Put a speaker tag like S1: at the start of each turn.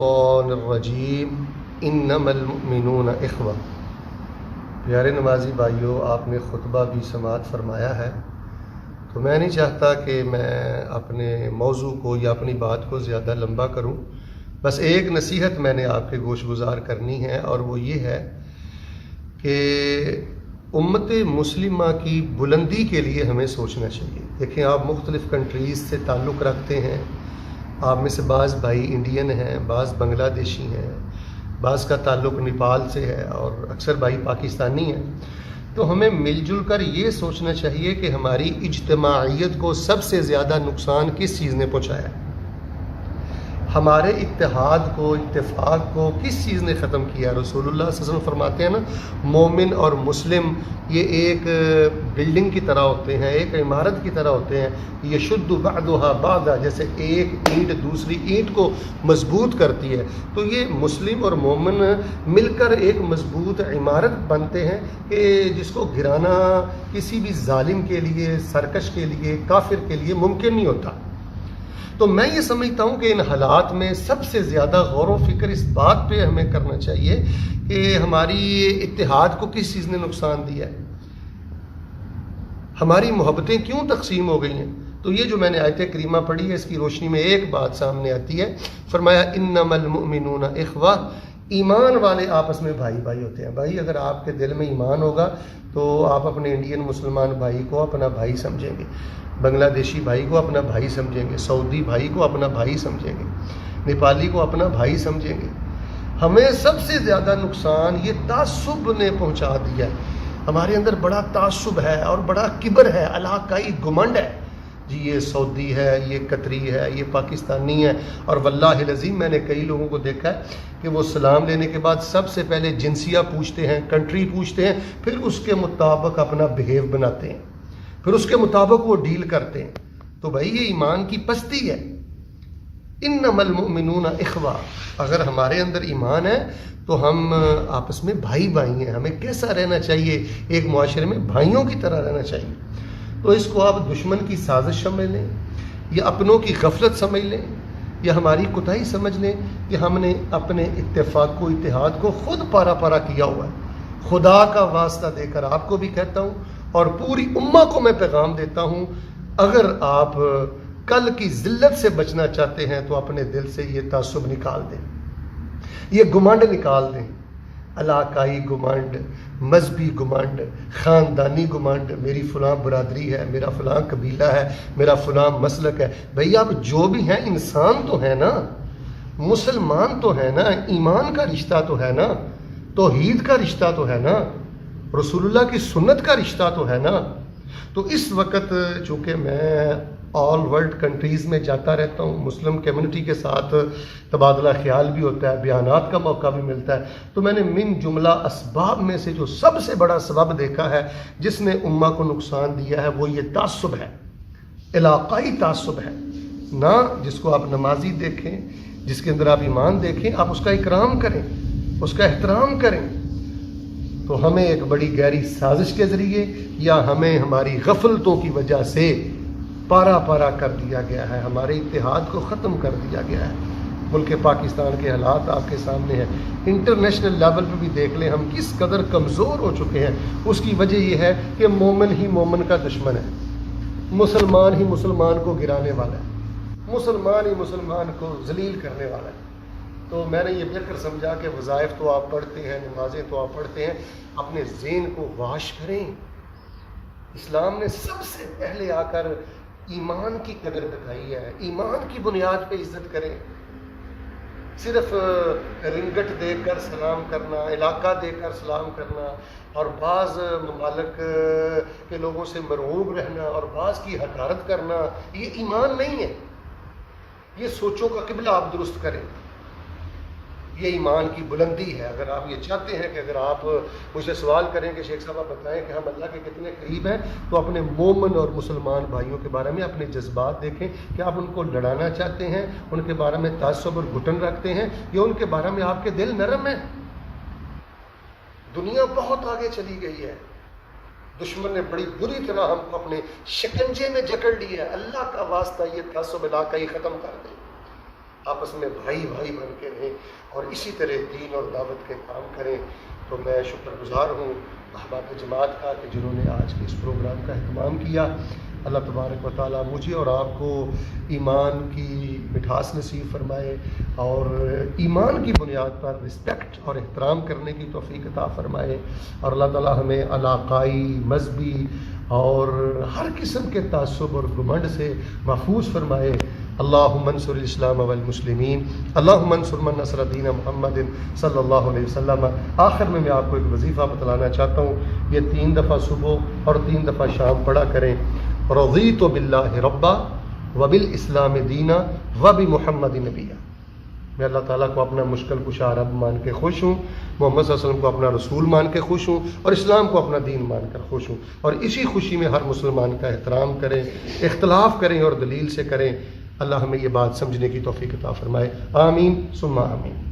S1: الشیطان الرجیم انما المؤمنون اخوہ۔ پیارے نمازی بھائیوں، آپ نے خطبہ بھی سماعت فرمایا ہے، تو میں نہیں چاہتا کہ میں اپنے موضوع کو یا اپنی بات کو زیادہ لمبا کروں۔ بس ایک نصیحت میں نے آپ کے گوش گزار کرنی ہے، اور وہ یہ ہے کہ امت مسلمہ کی بلندی کے لیے ہمیں سوچنا چاہیے۔ دیکھیں، آپ مختلف کنٹریز سے تعلق رکھتے ہیں، آپ میں سے بعض بھائی انڈین ہیں، بعض بنگلہ دیشی ہیں، بعض کا تعلق نیپال سے ہے، اور اکثر بھائی پاکستانی ہیں۔ تو ہمیں مل جل کر یہ سوچنا چاہیے کہ ہماری اجتماعیت کو سب سے زیادہ نقصان کس چیز نے پہنچایا ہے، ہمارے اتحاد کو، اتفاق کو کس چیز نے ختم کیا۔ رسول اللہ صلی اللہ علیہ وسلم فرماتے ہیں نا، مومن اور مسلم یہ ایک بلڈنگ کی طرح ہوتے ہیں، ایک عمارت کی طرح ہوتے ہیں، یشد بعضها بعضا، جیسے ایک اینٹ دوسری اینٹ کو مضبوط کرتی ہے۔ تو یہ مسلم اور مومن مل کر ایک مضبوط عمارت بنتے ہیں کہ جس کو گرانا کسی بھی ظالم کے لیے، سرکش کے لیے، کافر کے لیے ممکن نہیں ہوتا۔ تو میں یہ سمجھتا ہوں کہ ان حالات میں سب سے زیادہ غور و فکر اس بات پہ ہمیں کرنا چاہیے کہ ہماری اتحاد کو کس چیز نے نقصان دیا ہے، ہماری محبتیں کیوں تقسیم ہو گئی ہیں۔ تو یہ جو میں نے آیت کریمہ پڑھی ہے، اس کی روشنی میں ایک بات سامنے آتی ہے۔ فرمایا انما المؤمنون اخوہ، ایمان والے آپس میں بھائی بھائی ہوتے ہیں۔ بھائی، اگر آپ کے دل میں ایمان ہوگا تو آپ اپنے انڈین مسلمان بھائی کو اپنا بھائی سمجھیں گے، بنگلہ دیشی بھائی کو اپنا بھائی سمجھیں گے، سعودی بھائی کو اپنا بھائی سمجھیں گے، نیپالی کو اپنا بھائی سمجھیں گے۔ ہمیں سب سے زیادہ نقصان یہ تعصب نے پہنچا دیا ہے۔ ہمارے اندر بڑا تعصب ہے اور بڑا کبر ہے، علاقائی گھمنڈ ہے، جی یہ سعودی ہے، یہ قطری ہے، یہ پاکستانی ہے۔ اور واللہ العظیم میں نے کئی لوگوں کو دیکھا ہے کہ وہ سلام لینے کے بعد سب سے پہلے جنسیہ پوچھتے ہیں، کنٹری پوچھتے ہیں، پھر اس کے مطابق اپنا بہیو بناتے ہیں، پھر اس کے مطابق وہ ڈیل کرتے ہیں۔ تو بھائی یہ ایمان کی پستی ہے۔ انما المؤمنون اخوہ، اگر ہمارے اندر ایمان ہے تو ہم آپس میں بھائی بھائی ہیں۔ ہمیں کیسا رہنا چاہیے؟ ایک معاشرے میں بھائیوں کی طرح رہنا چاہیے۔ تو اس کو آپ دشمن کی سازش سمجھ لیں، یا اپنوں کی غفلت سمجھ لیں، یا ہماری کوتاہی سمجھ لیں کہ ہم نے اپنے اتفاق کو، اتحاد کو خود پارا پارا کیا ہوا ہے۔ خدا کا واسطہ دے کر آپ کو بھی کہتا ہوں اور پوری امہ کو میں پیغام دیتا ہوں، اگر آپ کل کی ذلت سے بچنا چاہتے ہیں تو اپنے دل سے یہ تعصب نکال دیں، یہ گمانڈ نکال دیں، علاقائی گمانڈ، مذہبی گمانڈ، خاندانی گمانڈ، میری فلاں برادری ہے، میرا فلاں قبیلہ ہے، میرا فلاں مسلک ہے۔ بھئی آپ جو بھی ہیں انسان تو ہیں نا، مسلمان تو ہے نا، ایمان کا رشتہ تو ہے نا، توحید کا رشتہ تو ہے نا، رسول اللہ کی سنت کا رشتہ تو ہے نا۔ تو اس وقت چونکہ میں آل ورلڈ کنٹریز میں جاتا رہتا ہوں، مسلم کمیونٹی کے ساتھ تبادلہ خیال بھی ہوتا ہے، بیانات کا موقع بھی ملتا ہے، تو میں نے من جملہ اسباب میں سے جو سب سے بڑا سبب دیکھا ہے جس نے امہ کو نقصان دیا ہے، وہ یہ تعصب ہے، علاقائی تعصب ہے نا۔ جس کو آپ نمازی دیکھیں، جس کے اندر آپ ایمان دیکھیں، آپ اس کا اکرام کریں، اس کا احترام کریں۔ تو ہمیں ایک بڑی گہری سازش کے ذریعے یا ہمیں ہماری غفلتوں کی وجہ سے پارا پارا کر دیا گیا ہے، ہمارے اتحاد کو ختم کر دیا گیا ہے۔ ملک پاکستان کے حالات آپ کے سامنے ہیں، انٹرنیشنل لیول پہ بھی دیکھ لیں ہم کس قدر کمزور ہو چکے ہیں۔ اس کی وجہ یہ ہے کہ مومن ہی مومن کا دشمن ہے، مسلمان ہی مسلمان کو گرانے والا ہے، مسلمان ہی مسلمان کو ذلیل کرنے والا ہے۔ تو میں نے یہ بہتر سمجھا کہ وظائف تو آپ پڑھتے ہیں، نمازیں تو آپ پڑھتے ہیں، اپنے ذہن کو واش کریں۔ اسلام نے سب سے پہلے آ کر ایمان کی قدر دکھائی ہے، ایمان کی بنیاد پہ عزت کریں۔ صرف رنگٹ دے کر سلام کرنا، علاقہ دے کر سلام کرنا، اور بعض ممالک کے لوگوں سے مرعوب رہنا اور بعض کی حقارت کرنا، یہ ایمان نہیں ہے۔ یہ سوچوں کا قبلہ آپ درست کریں، یہ ایمان کی بلندی ہے۔ اگر آپ یہ چاہتے ہیں کہ اگر آپ مجھ سے سوال کریں کہ شیخ صاحب آپ بتائیں کہ ہم اللہ کے کتنے قریب ہیں، تو اپنے مومن اور مسلمان بھائیوں کے بارے میں اپنے جذبات دیکھیں کہ آپ ان کو لڑانا چاہتے ہیں، ان کے بارے میں تعصب اور گھٹن رکھتے ہیں، یا ان کے بارے میں آپ کے دل نرم ہیں۔ دنیا بہت آگے چلی گئی ہے، دشمن نے بڑی بری طرح ہم کو اپنے شکنجے میں جکڑ لیا ہے۔ اللہ کا واسطہ یہ تعصب علاقائی ختم کر دیں۔ آپس میں بھائی بھائی بن کے رہیں اور اسی طرح دین اور دعوت کے کام کریں. تو میں شکر گزار ہوں احباب جماعت کا کہ جنہوں نے آج کے اس پروگرام کا اہتمام کیا. اللہ تبارک و تعالیٰ مجھے اور آپ کو ایمان کی مٹھاس نصیب فرمائے اور ایمان کی بنیاد پر رسپیکٹ اور احترام کرنے کی توفیق عطا فرمائے. اور اللہ تعالیٰ ہمیں علاقائی، مذہبی اور ہر قسم کے تعصب اور گھمنڈ سے محفوظ فرمائے. اللہم انصر الاسلام والمسلمین، اللہم انصر من نصر دین محمد صلی اللہ علیہ وسلم. آخر میں آپ کو ایک وظیفہ بتلانا چاہتا ہوں. یہ 3 دفعہ صبح اور 3 دفعہ شام پڑھا کریں. رضیت باللہ ربا وبالاسلام دینا وبمحمد نبیا. میں اللہ تعالیٰ کو اپنا مشکل کشا رب مان کے خوش ہوں، محمد صلی اللہ علیہ وسلم کو اپنا رسول مان کے خوش ہوں اور اسلام کو اپنا دین مان کر خوش ہوں. اور اسی خوشی میں ہر مسلمان کا احترام کریں، اختلاف کریں اور دلیل سے کریں. اللہ ہمیں یہ بات سمجھنے کی توفیق عطا فرمائے. آمین ثم آمین.